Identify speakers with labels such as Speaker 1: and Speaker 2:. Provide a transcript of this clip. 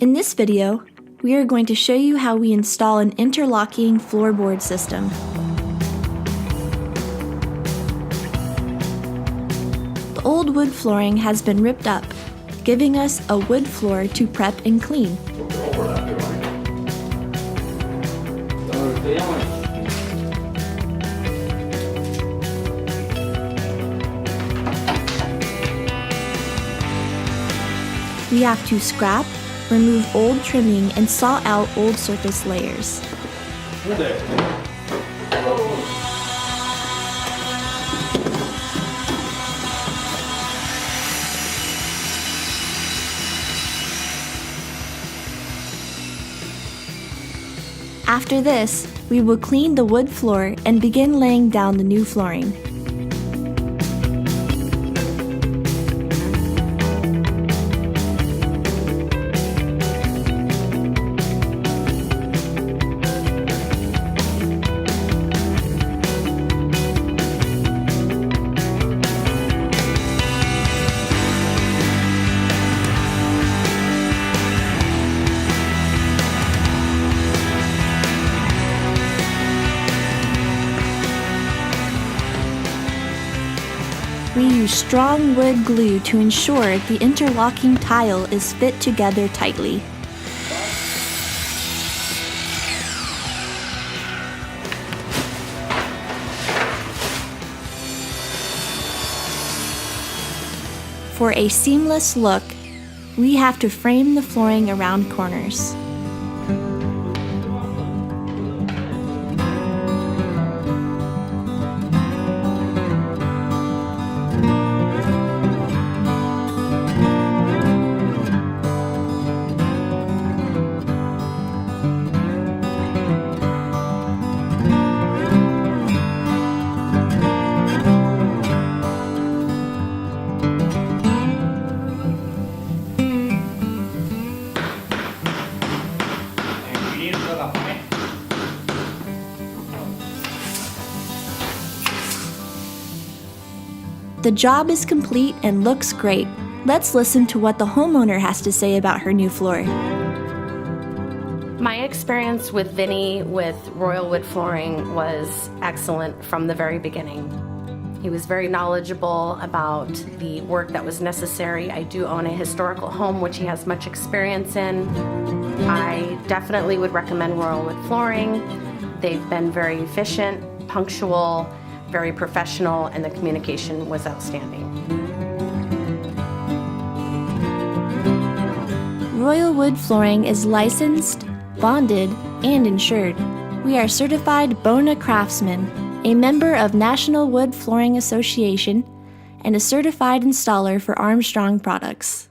Speaker 1: In this video, we are going to show you how we install an interlocking floorboard system. The old wood flooring has been ripped up, giving us a wood floor to prep and clean. We have to scrap, remove old trimming, and saw out old surface layers. After this, we will clean the wood floor and begin laying down the new flooring. We use strong wood glue to ensure the interlocking tile is fit together tightly. For a seamless look, we have to frame the flooring around corners. The job is complete and looks great. Let's listen to what the homeowner has to say about her new floor.
Speaker 2: My experience with Vinny with Royal Wood Flooring was excellent from the very beginning. He was very knowledgeable about the work that was necessary. I do own a historical home, which he has much experience in. I definitely would recommend Royal Wood Flooring. They've been very efficient, punctual, very professional, and the communication was outstanding.
Speaker 1: Royal Wood Flooring is licensed, bonded, and insured. We are certified Bona Craftsman, a member of National Wood Flooring Association, and a certified installer for Armstrong products.